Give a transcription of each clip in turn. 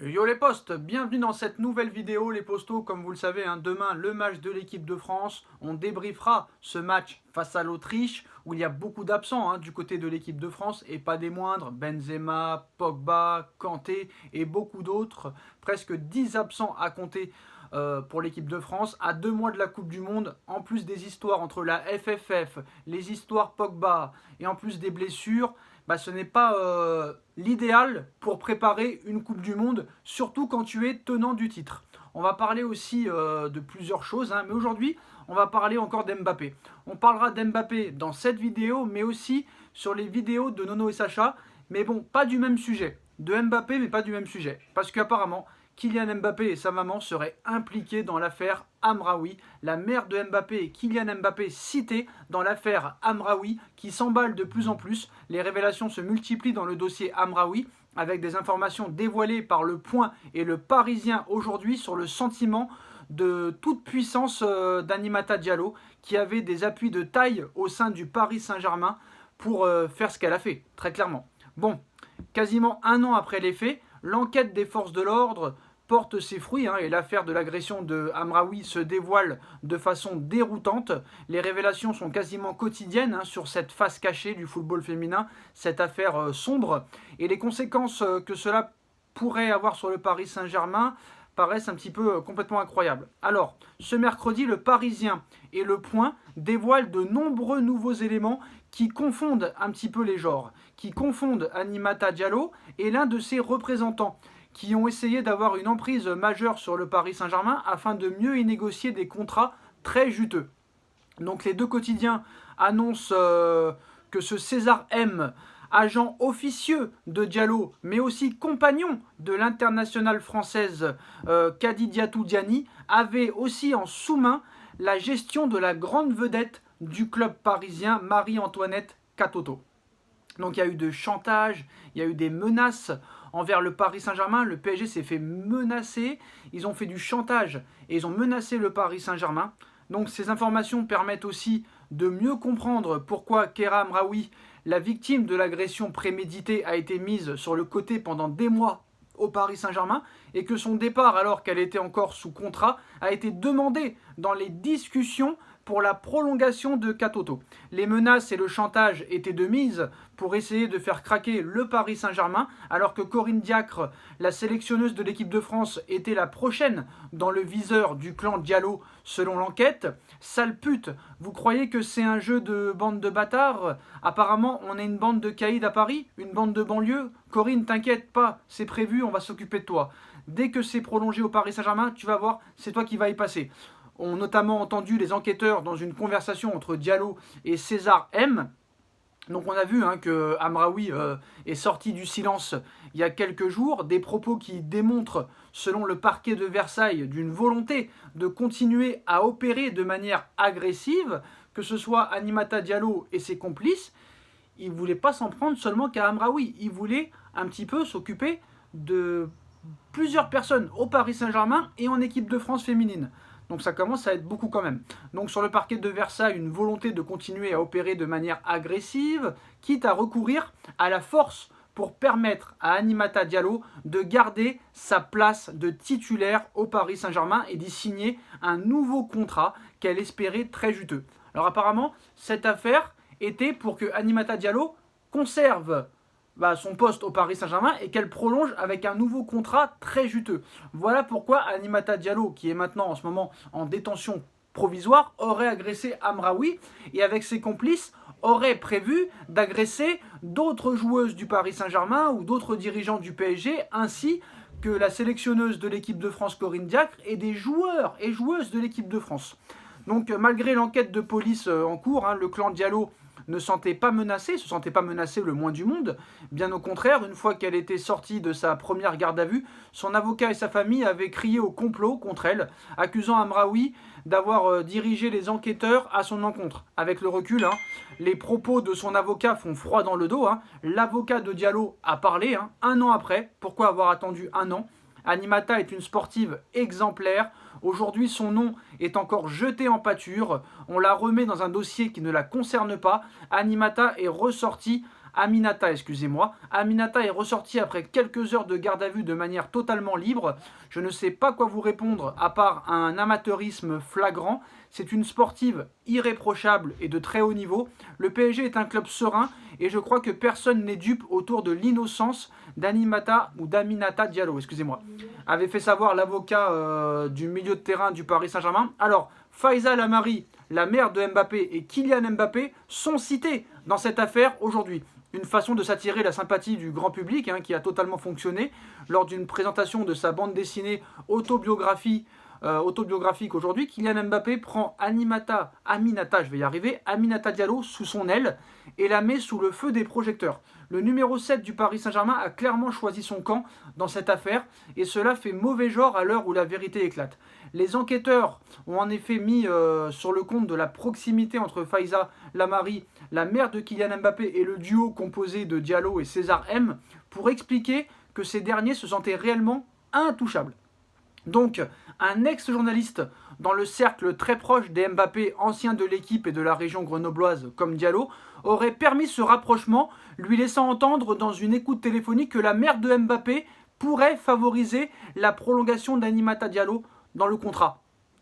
Yo les postes, bienvenue dans cette nouvelle vidéo les postos. Comme vous le savez, demain le match de l'équipe de France. On débriefera ce match face à l'Autriche où il y a beaucoup d'absents du côté de l'équipe de France et pas des moindres. Benzema, Pogba, Kanté et beaucoup d'autres. Presque 10 absents à compter pour l'équipe de France à 2 mois de la Coupe du Monde, en plus des histoires entre la FFF, les histoires Pogba et en plus des blessures. Ce n'est pas l'idéal pour préparer une Coupe du Monde, surtout quand tu es tenant du titre. On va parler aussi de plusieurs choses, mais aujourd'hui, on va parler encore d'Mbappé. On parlera d'Mbappé dans cette vidéo, mais aussi sur les vidéos de Nono et Sacha, mais bon, pas du même sujet. De Mbappé, mais pas du même sujet. Parce qu'apparemment, Kylian Mbappé et sa maman seraient impliqués dans l'affaire Amraoui. La mère de Mbappé et Kylian Mbappé cités dans l'affaire Amraoui qui s'emballe de plus en plus. Les révélations se multiplient dans le dossier Amraoui avec des informations dévoilées par Le Point et Le Parisien aujourd'hui sur le sentiment de toute puissance d'Annimata Diallo qui avait des appuis de taille au sein du Paris Saint-Germain pour faire ce qu'elle a fait, très clairement. Bon, quasiment un an après les faits, l'enquête des forces de l'ordre porte ses fruits et l'affaire de l'agression de Amraoui se dévoile de façon déroutante. Les révélations sont quasiment quotidiennes sur cette face cachée du football féminin, cette affaire sombre. Et les conséquences que cela pourrait avoir sur le Paris Saint-Germain paraissent un petit peu complètement incroyables. Alors, ce mercredi, le Parisien et Le Point dévoilent de nombreux nouveaux éléments qui confondent un petit peu les genres, qui confondent Annimata Diallo et l'un de ses représentants, qui ont essayé d'avoir une emprise majeure sur le Paris Saint-Germain afin de mieux y négocier des contrats très juteux. Donc les deux quotidiens annoncent que ce César M, agent officieux de Diallo, mais aussi compagnon de l'internationale française Kadidiatou Diani, avait aussi en sous-main la gestion de la grande vedette du club parisien Marie-Antoinette Katoto. Donc il y a eu de chantage, il y a eu des menaces envers le Paris Saint-Germain. Le PSG s'est fait menacer, ils ont fait du chantage et ils ont menacé le Paris Saint-Germain. Donc ces informations permettent aussi de mieux comprendre pourquoi Keira Amraoui, la victime de l'agression préméditée, a été mise sur le côté pendant des mois au Paris Saint-Germain et que son départ, alors qu'elle était encore sous contrat, a été demandé dans les discussions pour la prolongation de Katoto. Les menaces et le chantage étaient de mise pour essayer de faire craquer le Paris Saint-Germain, alors que Corinne Diacre, la sélectionneuse de l'équipe de France, était la prochaine dans le viseur du clan Diallo selon l'enquête. Sale pute, vous croyez que c'est un jeu de bande de bâtards? Apparemment, on est une bande de caïds à Paris, une bande de banlieue. Corinne, t'inquiète pas, c'est prévu, on va s'occuper de toi. Dès que c'est prolongé au Paris Saint-Germain, tu vas voir, c'est toi qui vas y passer. On notamment entendu les enquêteurs dans une conversation entre Diallo et César M. Donc on a vu que Amraoui est sorti du silence il y a quelques jours, des propos qui démontrent, selon le parquet de Versailles, d'une volonté de continuer à opérer de manière agressive, que ce soit Annimata Diallo et ses complices. Il ne voulait pas s'en prendre seulement qu'à Amraoui, il voulait un petit peu s'occuper de plusieurs personnes au Paris Saint-Germain et en équipe de France féminine. Donc ça commence à être beaucoup quand même. Donc sur le parquet de Versailles, une volonté de continuer à opérer de manière agressive, quitte à recourir à la force pour permettre à Annimata Diallo de garder sa place de titulaire au Paris Saint-Germain et d'y signer un nouveau contrat qu'elle espérait très juteux. Alors apparemment, cette affaire était pour que Annimata Diallo conserve son poste au Paris Saint-Germain et qu'elle prolonge avec un nouveau contrat très juteux. Voilà pourquoi Annimata Diallo, qui est maintenant en ce moment en détention provisoire, aurait agressé Amraoui et avec ses complices aurait prévu d'agresser d'autres joueuses du Paris Saint-Germain ou d'autres dirigeants du PSG ainsi que la sélectionneuse de l'équipe de France Corinne Diacre et des joueurs et joueuses de l'équipe de France. Donc malgré l'enquête de police en cours, le clan Diallo ne se sentait pas menacé le moins du monde. Bien au contraire, une fois qu'elle était sortie de sa première garde à vue, son avocat et sa famille avaient crié au complot contre elle, accusant Amraoui d'avoir dirigé les enquêteurs à son encontre. Avec le recul, les propos de son avocat font froid dans le dos. L'avocat de Diallo a parlé un an après. Pourquoi avoir attendu un an? Annimata est une sportive exemplaire. Aujourd'hui, son nom est encore jeté en pâture. On la remet dans un dossier qui ne la concerne pas. Annimata est ressortie Aminata, excusez-moi. Aminata est ressortie après quelques heures de garde à vue de manière totalement libre. Je ne sais pas quoi vous répondre à part un amateurisme flagrant. C'est une sportive irréprochable et de très haut niveau. Le PSG est un club serein et je crois que personne n'est dupe autour de l'innocence d'Aminata Diallo, excusez-moi. Avait fait savoir l'avocat du milieu de terrain du Paris Saint-Germain. Alors, Faiza Lamari, la mère de Mbappé, et Kylian Mbappé sont cités dans cette affaire aujourd'hui. Une façon de s'attirer la sympathie du grand public qui a totalement fonctionné lors d'une présentation de sa bande dessinée autobiographique aujourd'hui. Kylian Mbappé prend Aminata Diallo sous son aile et la met sous le feu des projecteurs. Le numéro 7 du Paris Saint-Germain a clairement choisi son camp dans cette affaire et cela fait mauvais genre à l'heure où la vérité éclate. Les enquêteurs ont en effet mis sur le compte de la proximité entre Faiza Lamari, la mère de Kylian Mbappé, et le duo composé de Diallo et César M pour expliquer que ces derniers se sentaient réellement intouchables. Donc, un ex-journaliste dans le cercle très proche des Mbappé, ancien de l'équipe et de la région grenobloise comme Diallo, aurait permis ce rapprochement, lui laissant entendre dans une écoute téléphonique que la mère de Mbappé pourrait favoriser la prolongation d'Aminata Diallo dans le contrat.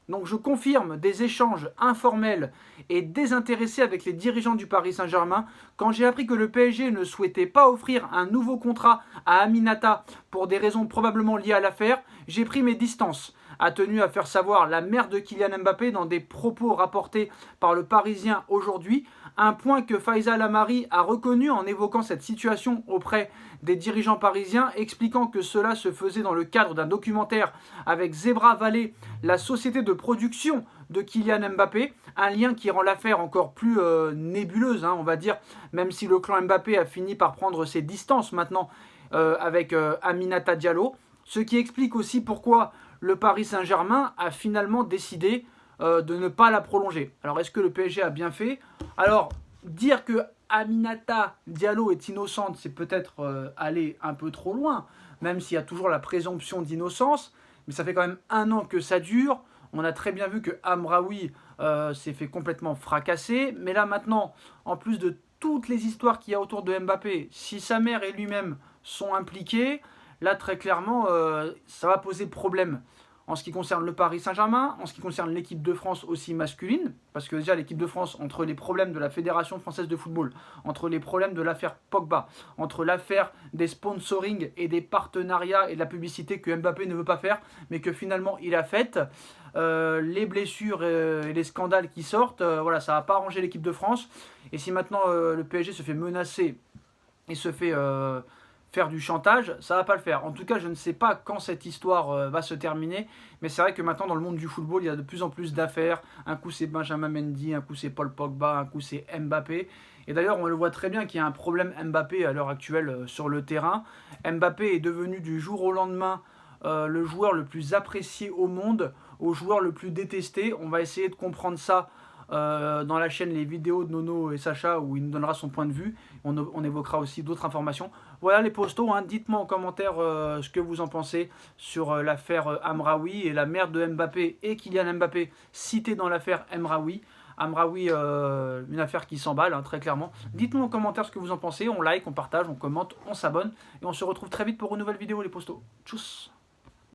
Donc je confirme des échanges informels et désintéressés avec les dirigeants du Paris Saint-Germain. Quand j'ai appris que le PSG ne souhaitait pas offrir un nouveau contrat à Aminata pour des raisons probablement liées à l'affaire, j'ai pris mes distances, a tenu à faire savoir la mère de Kylian Mbappé dans des propos rapportés par le Parisien aujourd'hui. Un point que Faiza Lamari a reconnu en évoquant cette situation auprès des dirigeants parisiens, expliquant que cela se faisait dans le cadre d'un documentaire avec Zebra Valley, la société de production de Kylian Mbappé, un lien qui rend l'affaire encore plus nébuleuse, on va dire, même si le clan Mbappé a fini par prendre ses distances maintenant avec Aminata Diallo, ce qui explique aussi pourquoi le Paris Saint-Germain a finalement décidé de ne pas la prolonger. Alors est-ce que le PSG a bien fait? Alors, dire que Aminata Diallo est innocente, c'est peut-être aller un peu trop loin, même s'il y a toujours la présomption d'innocence, mais ça fait quand même 1 an que ça dure. On a très bien vu que Amraoui s'est fait complètement fracasser, mais là maintenant, en plus de toutes les histoires qu'il y a autour de Mbappé, si sa mère et lui-même sont impliqués, là très clairement, ça va poser problème. En ce qui concerne le Paris Saint-Germain, en ce qui concerne l'équipe de France aussi masculine, parce que déjà l'équipe de France, entre les problèmes de la Fédération française de football, entre les problèmes de l'affaire Pogba, entre l'affaire des sponsoring et des partenariats et de la publicité que Mbappé ne veut pas faire, mais que finalement il a faite, les blessures et les scandales qui sortent, voilà, ça va pas arranger l'équipe de France. Et si maintenant le PSG se fait menacer et se fait faire du chantage, ça va pas le faire. En tout cas, je ne sais pas quand cette histoire va se terminer, mais c'est vrai que maintenant dans le monde du football, il y a de plus en plus d'affaires. Un coup c'est Benjamin Mendy, un coup c'est Paul Pogba, un coup c'est Mbappé. Et d'ailleurs, on le voit très bien qu'il y a un problème Mbappé à l'heure actuelle sur le terrain. Mbappé est devenu du jour au lendemain le joueur le plus apprécié au monde, au joueur le plus détesté. On va essayer de comprendre ça dans la chaîne Les vidéos de Nono et Sacha, où il nous donnera son point de vue. On évoquera aussi d'autres informations. Voilà les postos, dites-moi en commentaire ce que vous en pensez sur l'affaire Amraoui et la mère de Mbappé et Kylian Mbappé citée dans l'affaire Amraoui. Amraoui, une affaire qui s'emballe, très clairement. Dites-nous en commentaire ce que vous en pensez, on like, on partage, on commente, on s'abonne. Et on se retrouve très vite pour une nouvelle vidéo les postos. Tchuss.